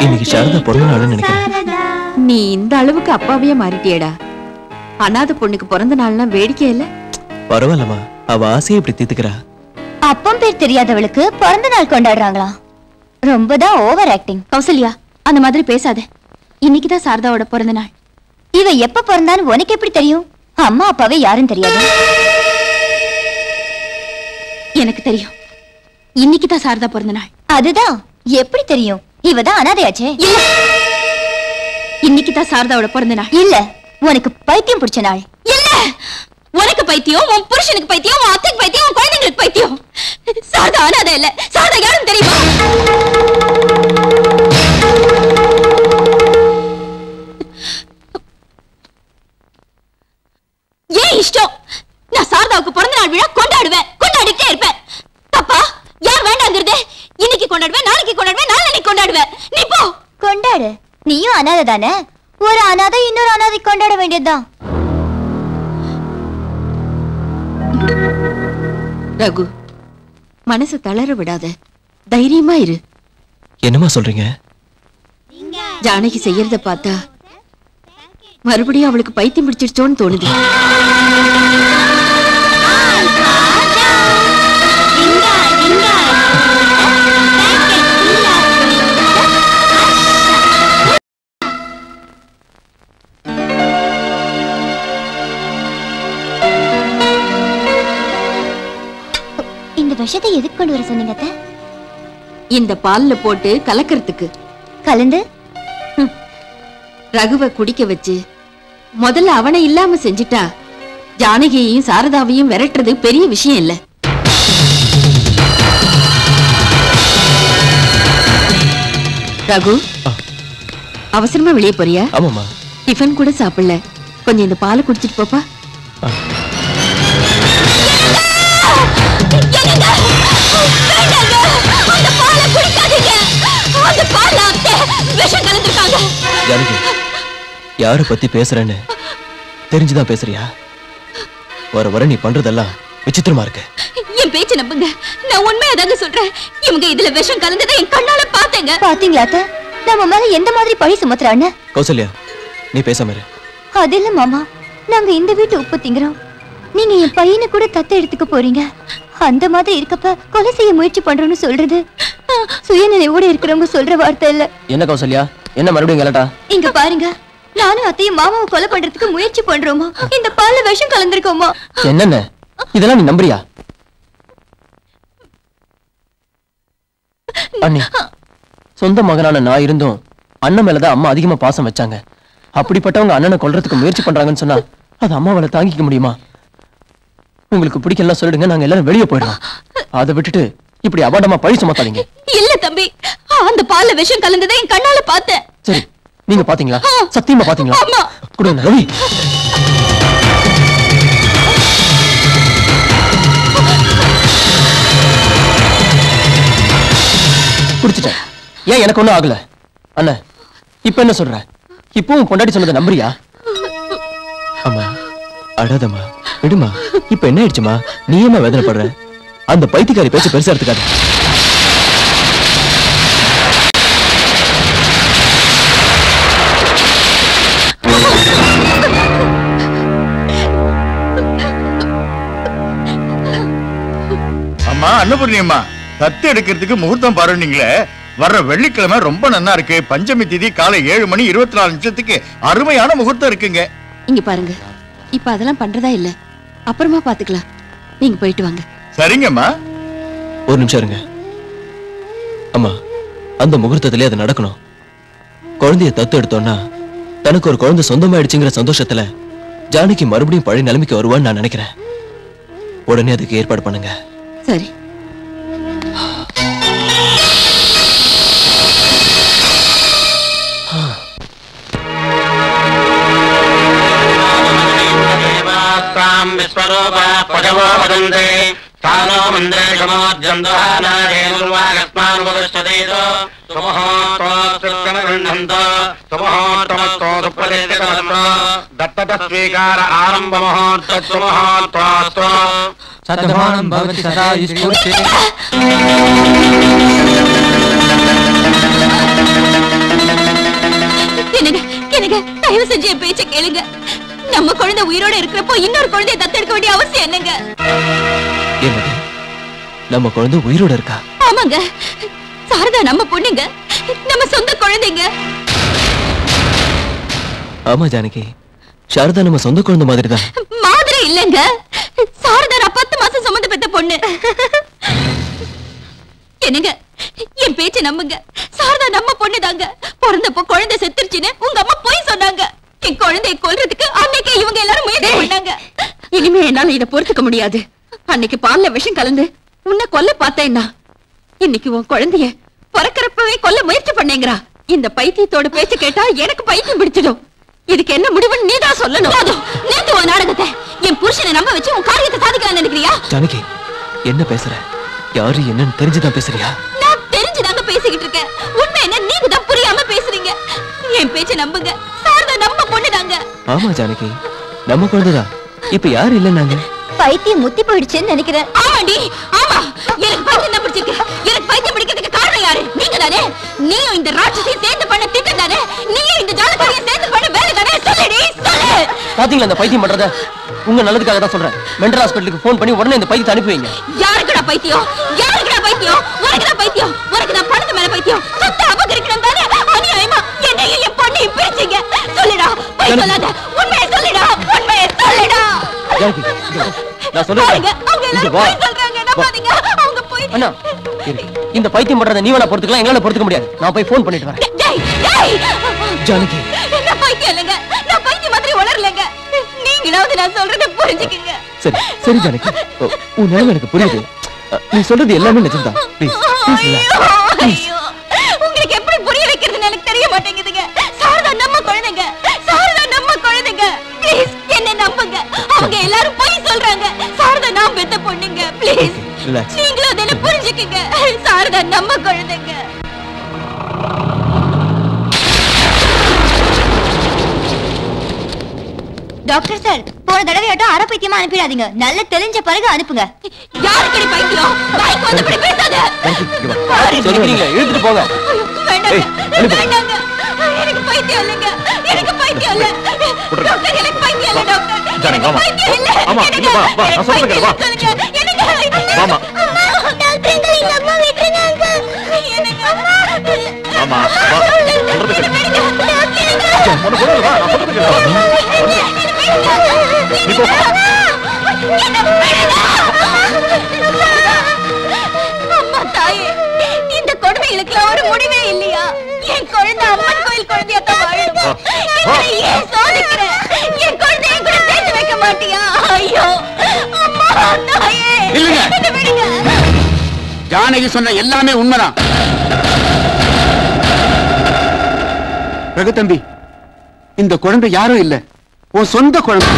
இன்னைக்கு சாரதா பிறந்த நாள்னு நினைக்கிறேன். நீ இந்த அளவுக்கு அப்பாவையே மாறிட்டியடா. அனாதை பொண்ணுக்கு பிறந்த நாள்னா வேடிக்கை இல்ல? பரவாயில்லம்மா, அவ ஆசையை இப்படி தீத்துக்கிறா. அப்பம் பேர் தெரியாதவளுக்கு பிறந்த நாள் கொண்டாடுறாங்களா? ரொம்பதான் ஓவர் ஆக்டிங். கௌசல்யா, அந்த மாதிரி பேசாத. இன்னைக்குதான் சாரதாவோட பிறந்த நாள். இவ எப்ப பிறந்தான்னு உனக்கு எப்படி தெரியும்? அம்மா அப்பாவே யாரும் தெரியாது. எனக்கு தெரியும். இன்னைக்குதான் சாரதா பிறந்த நாள். அதுதான் எப்படி தெரியும்? இவதான் அனாதையாச்சே. இல்ல, இன்னைக்குதான் சாரதாவோட பிறந்த நாள். இல்ல, உனக்கு பைத்தியம் பிடிச்ச நாள். இல்ல, உனக்கு பைத்தியம், உன் புருஷனுக்கு பைத்தியம், உன் அத்தைக்கு பைத்தியம், உன் குழந்தைங்களுக்கு பைத்தியம். சாரதா அனாதை இல்ல. சாரதா யாரும் தெரியுமா? ஏன் இஷ்டம்? நான் சாரதாவுக்கு பிறந்த நாள் விழா கொண்டாடுவேன், கொண்டாடிட்டே இருப்பேன். தப்பா? யார் வேண்டாங்கிறது? இன்னைக்கு கொண்டாடுவேன், நாளைக்கு கொண்டாடுவேன், நாளைக்கு கொண்டாடுவேன். நீ போ. கொண்டாடு. நீயும் அனாதை தானே. ஒரு அனாதை இன்னொரு அனாதை கொண்டாட வேண்டியதுதான். ரகு, மனசு தளர விடாத. தைரியமா இரு. என்னமா சொல்றீங்க? ஜானகி செய்யறத பார்த்தா மறுபடியும் அவளுக்கு பைத்தியம் பிடிச்சிருச்சோன்னு தோணுது. இந்த விஷத்தை எதுக்கு கொண்டு வர சொன்னீங்க அத்தை? இந்த பால்ல போட்டு கலக்கிறதுக்கு. கலந்து ரகுவை குடிக்க வச்சு முதல்ல அவனை இல்லாம செஞ்சிட்டா ஜானகியையும் சாரதாவையும் விரட்டுறது பெரிய விஷயம் இல்ல. ரகு, அவசரமா வெளியே போறியா? ஆமாமா. டிஃபன் கூட சாப்பிடல. கொஞ்சம் இந்த பாலை குடிச்சிட்டு போப்பா. யார பத்தி பேசுறேன்னு தெரிஞ்சுதான் பேசுறியா? வர வர நீ பண்றதெல்லாம் விசித்திரமா இருக்கு. என் பேச்ச நம்புங்க, நான் உண்மையாதாங்க சொல்றேன். இவங்க இதுல விஷம் கலந்ததை என் கண்ணால பார்த்தேங்க. பாத்தீங்களா அத்தை? நம்ம மேல எந்த மாதிரி பழி சுமத்துறான்னு. கௌசல்யா, நீ பேசாம இரு. அது இல்ல மாமா, நாங்க இந்த வீட்டு உப்பு திங்கிறோம். நீங்க என் பையனை கூட தத்து எடுத்துக்க போறீங்க. அந்த மாதிரி இருக்கப்ப கொலை செய்ய முயற்சி பண்றோம்னு சொல்றது சுயநினைவோட இருக்கிறவங்க சொல்ற வார்த்தை இல்ல. என்ன கௌசல்யா, என்ன மறுபடியும் கலட்டா? இங்க பாருங்க, நானும் அத்தையும் மாமாவை கொலை பண்றதுக்கு முயற்சி பண்றோமா? இந்த பால்ல விஷம் கலந்திருக்கோமா? என்னென்ன இதெல்லாம் நீ நம்புறியா? அண்ணி, சொந்த மகனான நான் இருந்தும் அண்ணன் மேலதான் அம்மா அதிகமா பாசம் வச்சாங்க. அப்படிப்பட்டவங்க அண்ணனை கொல்றதுக்கு முயற்சி பண்றாங்கன்னு சொன்னா அது அம்மாவால தாங்கிக்க முடியுமா? உங்களுக்கு பிடிக்கலாம் சொல்லிடுங்க, நாங்க எல்லாரும் வெளியே போயிடலாம். அதை விட்டுட்டு இப்படி அபாண்டமா பழி சுமத்தாதீங்க. இல்ல தம்பி, அந்த பால்ல விஷம் கலந்ததை என் கண்ணால பார்த்தேன். சரி, நீங்க பாத்தீங்களா? சத்தியமா பாத்தீங்களா? ஆமா. கொடுங்க ரவி. குடிச்சிட்டேன். ஏன் எனக்கு ஒண்ணும் ஆகல? அண்ணா, இப்ப என்ன சொல்ற? இப்பவும் பொண்டாட்டி சொன்னதை நம்புறியா? அம்மா அடாதம்மா, விடுமா. இப்ப என்ன ஆயிடுச்சுமா? நீ ஏமா வேதனைப்படுற? அந்த பைத்தியக்காரி பேச்ச பெருசா எடுத்துக்காத. அம்மா அன்னபூர்ணியம்மா, தத்து எடுக்கிறதுக்கு முகூர்த்தம் பாருன்னீங்களே, வர்ற வெள்ளிக்கிழமை ரொம்ப நல்லா இருக்கு. பஞ்சமி திதி காலை 7:24 அருமையான முகூர்த்தம் இருக்குங்க. இங்க பாருங்க, இப்ப அதெல்லாம் பண்றதா இல்ல, அப்புறமா பாத்துக்கலாம். நீங்க போயிட்டு வாங்க. சரிங்கம்மா. ஒரு நிமிஷம் இருங்க அம்மா. அந்த முகூர்த்தத்திலே அது நடக்கணும். குழந்தைய தத்து எடுத்தோம்னா தனக்கு ஒரு குழந்தை சொந்தமாயிடுச்சுங்கிற சந்தோஷத்துல ஜானகி மறுபடியும் பழைய நிலைமைக்கு வருவான்னு நான் நினைக்கிறேன். உடனே அதுக்கு ஏற்பாடு பண்ணுங்க. சரி. दत्तस्वीकार आरंभ मुहूर्तस्तु सद्भानं भवति सदा स्फूर्ते கேளுங்க. நம்ம குழந்தை உயிரோட இருக்கிறப்போ இன்னொரு குழந்தையை தத்தெடுக்க வேண்டிய அவசியம் என்னங்க? என்னது, நம்ம குழந்தை உயிரோட இருக்கா? ஆமாங்க, சாரதா நம்ம பொண்ணுங்க, நம்ம சொந்த குழந்தைங்க. ஆமா ஜானகி, சாரதா நம்ம சொந்த குழந்தை மாதிரி தான். மாதிரி இல்லங்க, சாரதா நான் 10 மாசம் சுமந்து பெத்த பொண்ணு. என்னங்க, என் பேச்சு நம்புங்க. சாரதா நம்ம பொண்ணுதாங்க. பிறந்தப்போ குழந்தை செத்துருச்சுன்னு உங்க அம்மா போய் சொன்னாங்க. என் குழந்தையை கொல்றதுக்கு அன்னைக்கு இவங்க எல்லாரும் முயற்சி பண்ணாங்க. இனிமே என்னால இத பொறுத்துக்க முடியாது. அன்னைக்கு பால்ல விஷம் கலந்து உன்னை கொல்ல பார்த்தேன்னா, இன்னைக்கு உன் குழந்தைய பிறக்கிறப்பவே கொல்ல முயற்சி பண்ணேங்கிறா. இந்த பைத்தியத்தோட பேச்சு கேட்டா எனக்கு பைத்தியம் பிடிச்சிடும். இதுக்கு என்ன முடிவுன்னு நீதான் சொல்லணும். நேத்து உன் நாடகத்தை என் புருஷனை நம்ப வச்சு உன் காரியத்தை சாதிக்கலாம் நினைக்கிறியா? ஜானகி, என்ன பேசுற? யாரு என்னன்னு தெரிஞ்சுதான் பேசுறியா? நான் தெரிஞ்சுதாங்க பேசிக்கிட்டு இருக்கேன். உண்மை என்ன நீங்க தான் புரியாம பேசுறீங்க. என் பேச்ச நம்புங்க, சாரதா நம்ம பொண்ணுதாங்க. ஆமா ஜானகி, நம்ம குழந்தைதான். இப்ப யாரு இல்லைன்னாங்க? பைத்தியம் முத்தி போயிடுச்சுன்னு நினைக்கிறேன். ஆமாண்டி, ஆமா. எனக்கு பைத்தியம் தான் பிடிச்சிருக்கு. எனக்கு பைத்தியம் பிடிக்கிறதுக்கு காரணம் யாரு? நீங்க தானே. நீயும் இந்த ராட்சசியை சேர்ந்து பண்ண திட்டம் தானே. நீயும் இந்த ஜாலக்காரியை சேர்ந்து பண்ண வேலை தானே. சொல்லுடி, சொல்லு. பாத்தீங்களா இந்த பைத்தியம் பண்றத? உங்க நல்லதுக்காக தான் சொல்றேன். மென்டல் ஹாஸ்பிட்டலுக்கு போன் பண்ணி உடனே இந்த பைத்தியத்தை அனுப்பி வைங்க. யாருக்குடா பைத்தியம்? யாருக்குடா பைத்தியம்? உனக்குடா பைத்தியம். உனக்கு நான் பணத்து மேல பைத்தியம். சொத்து அபகரிக்கணும் தானே. அநியாயமா என்னையும் என் பொண்ணையும் பிரிச்சீங்க. சொல்லுடா, பொய் சொல்லாத. உண்மையை சொல்லுடா, உண்மையை சொல்லுடா. ஜானகி, நான் சொல்றேன். அவங்க எல்லாரும் பொய் சொல்றாங்க, நம்பாதீங்க. அவங்க பொய். அண்ணா, இந்த பைத்தியம் பண்றத நீ வேணா பொறுத்துக்கலாம், எங்களால பொறுத்துக்க முடியாது. நான் போய் போன் பண்ணிட்டு வரேன். டேய், டேய். ஜானகி, நான் பைத்தியம் இல்லைங்க. நான் பைத்தியம் மாதிரி உணரலைங்க. நீங்களாவது நான் சொல்றதை புரிஞ்சுக்கங்க. சரி சரி ஜானகி, உன் நிலைமை எனக்கு புரியுது. நீ சொல்றது எல்லாமே நிஜம்தான். Please please. ஐயோ, உங்களுக்கு எப்படி புரிய வைக்கிறதுன்னு எனக்கு தெரிய மாட்டேங்குதுங்க. சாரதா நம்ம குழந்தைங்க, சாரதா நம்ம குழந்தைங்க. ப்ளீஸ் என்ன நம்புங்க. அவங்க எல்லாரும் போய் சொல்றாங்க. சாரதா நான் பெத்த பொண்ணுங்க. Please relax. நீங்களும் அதெல்லாம் புரிஞ்சுக்கங்க. சாரதா நம்ம குழந்தைங்க. டாக்டர் சார், போன தடவையாட்டம் அரை பைத்தியமா அனுப்பிடாதீங்க. நல்ல தெளிஞ்ச பிறகு அனுப்புங்க. யாருக்கடி பைத்தியம்? வாய்க்கு வந்தபடி பேசாத. சொல்லிக்கிறீங்களா? இழுத்துட்டு போங்க. வேண்டாங்க, ஏய், அனுப்பு. வேண்டாங்க. எனக்கு பைத்தியம் இல்லைங்க. எனக்கு பைத்தியம் இல்ல. டாக்டர், எனக்கு பைத்தியம் இல்ல டாக்டர். ஜானகி, வாமா. பைத்தியம் இல்ல. ஆமா, எனக்கு- இல்ல, வா, வா. நான் எனக்கு சொல்றேன் கேளு, வா. பைத்தியம் சொல்லுங்க. எனக்கு- வாமா. அம்மா, டாக்டர், எங்க அம்மா விட்டுருங்க அங்கிள். எனக்கு அம்மா. ஆமா, வா. சொல்றது கேளு. உனக்கு ஒண்ணும் இல்ல, வா. நான் சொல்றது கேளு, வா. நீ போ. அம்மா தாயே, இந்த கொடுமைகளுக்கு ஒரு முடிவே இல்லையா? என் குழந்தை அம்மன் கோயில் குழந்தையாத்தான் வாழணும். என்னை ஏன் சோதிக்கிற? என் குழந்தையை கூட சேர்த்து வைக்க மாட்டியா? ஐயோ அம்மா தாயே, இல்லைங்க. என்னை விடுங்க. ஜானகி சொன்ன எல்லாமே உண்மைதான். ரகு தம்பி, இந்த குழந்தை யாரும் இல்ல, உன் சொந்த குழந்தை.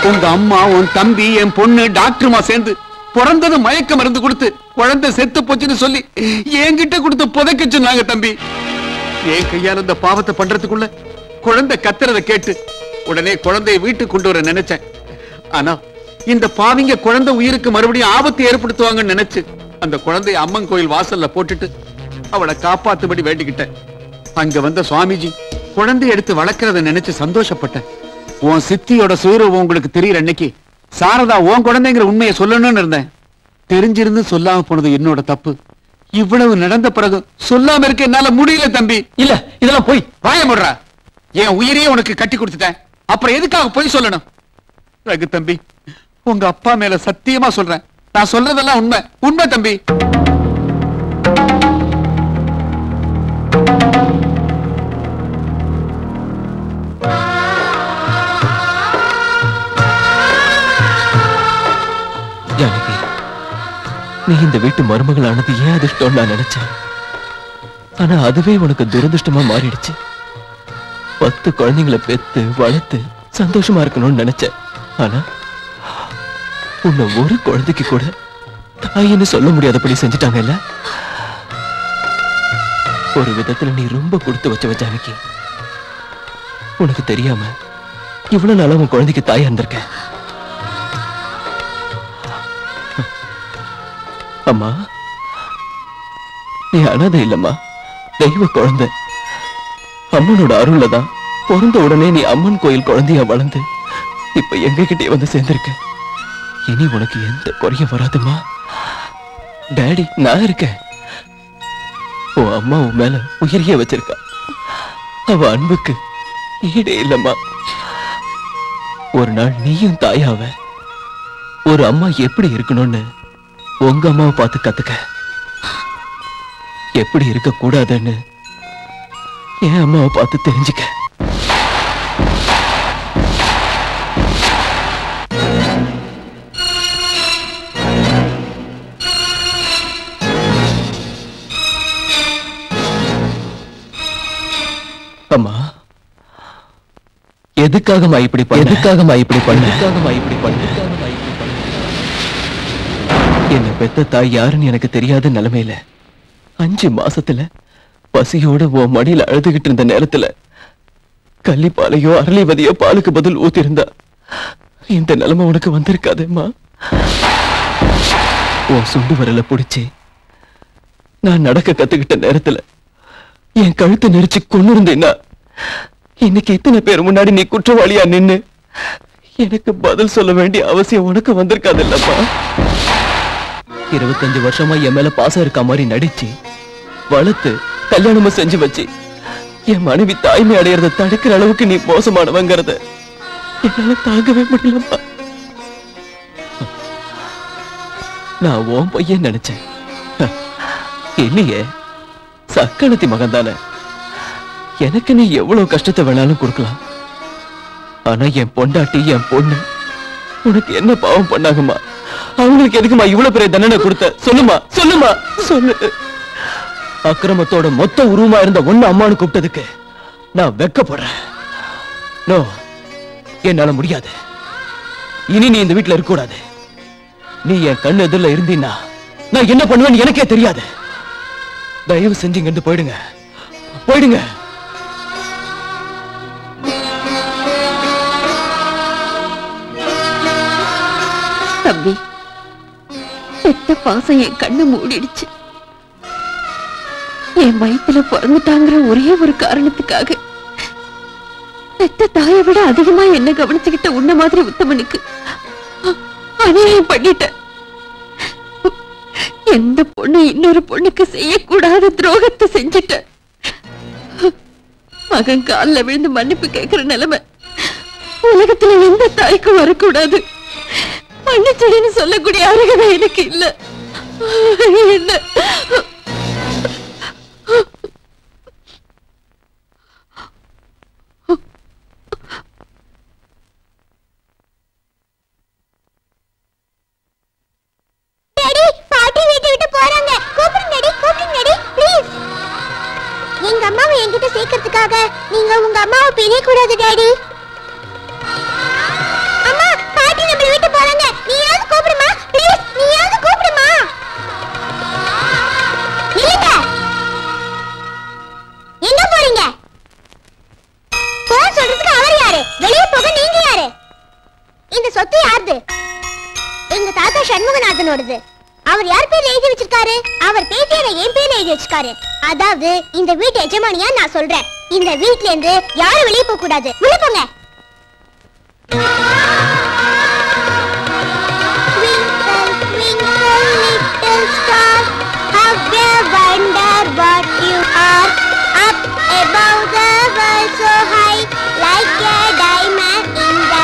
உங்க அம்மா, உன் தம்பி, என் பொண்ணு டாக்டருமா சேர்ந்து பிறந்தது மயக்க மருந்து கொடுத்து குழந்தை செத்து போச்சுன்னு சொல்லி என்கிட்ட கொடுத்து புதைக்க சொன்னாங்க தம்பி. என் கையால இந்த பாவத்தை பண்றதுக்குள்ள குழந்தை கத்துறத கேட்டு உடனே குழந்தையை வீட்டுக்கு கொண்டு வர நினைச்சேன். ஆனா இந்த பாவிங்க குழந்தை உயிருக்கு மறுபடியும் ஆபத்து ஏற்படுத்துவாங்கன்னு நினைச்சு அந்த குழந்தைய அம்மன் கோயில் வாசல்ல போட்டுட்டு அவளை காப்பாத்தும்படி வேண்டிக்கிட்டேன். அங்க வந்த சுவாமிஜி குழந்தைய எடுத்து வளர்க்கறத நினைச்சு சந்தோஷப்பட்டேன். உன் சித்தியோட சுயரூபம் உங்களுக்கு தெரியற அன்னைக்கு சாரதா உன் குழந்தைங்கிற உண்மையை சொல்லணும்னு இருந்தேன். தெரிஞ்சிருந்து சொல்லாம போனது என்னோட தப்பு. இவ்வளவு நடந்த பிறகு சொல்லாம இருக்க என்னால முடியல தம்பி. இல்ல, இதெல்லாம் போய் வாய முடுறா. என் உயிரையே உனக்கு கட்டி கொடுத்துட்டேன், அப்புறம் எதுக்காக போய் சொல்லணும்? ரகு தம்பி, உங்க அப்பா மேல சத்தியமா சொல்றேன், நான் சொல்றதெல்லாம் உண்மை, உண்மை தம்பி. ஜானகி, நீ இந்த வீட்டு மருமகள் ஆனது ஏன் அதிர்ஷ்டம் நான் நினைச்சேன். ஆனா அதுவே உனக்கு துரதிருஷ்டமா மாறிடுச்சு. 10 குழந்தைங்களை பெத்து வளர்த்து சந்தோஷமா இருக்கணும்னு நினைச்சேன். ஆனா உன்னை ஒரு குழந்தைக்கு கூட தாயின்னு சொல்ல முடியாதபடி செஞ்சுட்டாங்கல்ல. ஒரு விதத்துல நீ ரொம்ப கொடுத்து வச்ச ஜானகி. உனக்கு தெரியாம இவ்வளவு நாளா உன் குழந்தைக்கு தாயா இருந்திருக்க. அம்மா, நீ அனாதை இல்லம்மா, தெய்வ குழந்தை. அம்மனோட அருள்லதான் பிறந்த உடனே நீ அம்மன் கோயில் குழந்தையா வளர்ந்து இப்ப எங்க கிட்டே வந்து சேர்ந்திருக்க. இனி உனக்கு எந்த குறையும் வராதுமா. டாடி, நான் இருக்கேன். உன் அம்மா உன் மேல உயிரியே வச்சிருக்கா. அவ அன்புக்கு ஈடே இல்லம்மா. ஒரு நாள் நீயும் தாயாவ. ஒரு அம்மா எப்படி இருக்கணும்னு உங்க அம்மாவை பார்த்து கத்துக்க. எப்படி இருக்க கூடாதுன்னு என் அம்மாவை பார்த்து தெரிஞ்சுக்க. அம்மா, எதுக்காகமா இப்படி பண்ண? எதுக்காகமா இப்படி பண்ண? எதுக்காகமா இப்படி பண்ண? என்ன பெத்த தாய் யாருன்னு எனக்கு தெரியாத நிலைமையில 5 மாசத்துல பசியோட உன் மடியில அழுதுகிட்டு இருந்த நேரத்துல கள்ளிப்பாலையோ அரளிவதியோ பாலுக்கு பதில் ஊத்திருந்தா இந்த நிலைமை உனக்கு வந்திருக்காதேம்மா. உன் சுண்டு வரல புடிச்சு நான் நடக்க கத்துக்கிட்ட நேரத்துல என் கழுத்தை நெரிச்சு கொண்டு இருந்தேன்னா இன்னைக்கு இத்தனை பேர் முன்னாடி நீ குற்றவாளியா நின்னு எனக்கு பதில் சொல்ல வேண்டிய அவசியம் உனக்கு வந்திருக்காது இல்லப்பா. 25 வருஷமா என் மேல பாசம் இருக்க மாதிரி நடிச்சு வளர்த்து கல்யாணமும் செஞ்சு வச்சு என் மனைவி தாய்மை அடையறத தடுக்கிற அளவுக்கு நீ மோசமானவங்கிறத என்னால தாங்கவே முடியலப்பா. நான் உன் பையன் நினைச்சேன். இல்லையே, சக்கணத்தி மகன் தானே. எனக்கு நீ எவ்வளவு கஷ்டத்தை வேணாலும் கொடுக்கலாம். ஆனா என் பொண்டாட்டி, என் பொண்ணு உனக்கு என்ன பாவம் பண்ணாங்கம்மா? அவங்களுக்கு எதுக்குமா இவ்வளவு பெரிய தண்டனை கொடுத்த? சொல்லுமா, சொல்லுமா, சொல்லு. அக்கிரமத்தோட மொத்த உருவமா இருந்த ஒண்ணு அம்மானு கூப்பிட்டதுக்கு நான் வெக்கப்படுறேன். நோ, என்னால முடியாது. இனி நீ இந்த வீட்டுல இருக்க கூடாது. நீ என் கண்ணு எதிரில இருந்தீன்னா நான் என்ன பண்ணுவேன்னு எனக்கே தெரியாது. தயவு செஞ்சு இங்க இருந்து போயிடுங்க, போயிடுங்க. தம்பி, பெத்த பாசம் என் கண்ணை மூடிடுச்சு. என் வயித்துல பிறந்துட்டாங்கிற ஒரே ஒரு காரணத்துக்காக பெத்த தாயை விட அதிகமா என்ன கவனிச்சுக்கிட்ட உன்ன மாதிரி உத்தமனுக்கு அநியாயம் பண்ணிட்ட. எந்த பொண்ணு இன்னொரு பொண்ணுக்கு செய்யக்கூடாத துரோகத்தை செஞ்சிட்ட. மகன் காலில் விழுந்து மன்னிப்பு கேட்கிற நிலைமை உலகத்துல எந்த தாய்க்கும் வரக்கூடாது. மன்னிச்சடின்னு சொல்லக்கூடிய அருகதை எனக்கு இல்ல. என்ன பாட்டி வீட்டை விட்டு போறாங்க. கூப்பிடுங்கடி, கூப்பிடுங்கடி ப்ளீஸ். எங்க அம்மாவை என்கிட்ட சேர்க்கறதுக்காக நீங்க உங்க அம்மாவை பிரியக்கூடாது டாடி. அம்மா, பாட்டி நம்ம வீட்டு போறாங்க. நீயாவது கூப்பிடுமா ப்ளீஸ், நீயாவது கூப்பிடுமா. நில்லுங்க, எங்க போறீங்க? போன் சொல்றதுக்கு அவர் யாரு? வெளியே போக நீங்க யாரு? இந்த சொத்து யாருது? எங்க தாத்தா சண்முகநாதனோடது. அவர் யார் பேர்ல எழுதி வச்சிருக்காரு? அவர் பேத்தியார என் பேர்ல எழுதி வச்சிருக்காரு. அதாவது இந்த வீட்டு எஜமானியா நான் சொல்றேன். இந்த வீட்ல இருந்து யாரும் வெளியே போக கூடாது. உள்ள போங்க. Twinkle, twinkle, little star, how I wonder what you are. Up above the world so high, like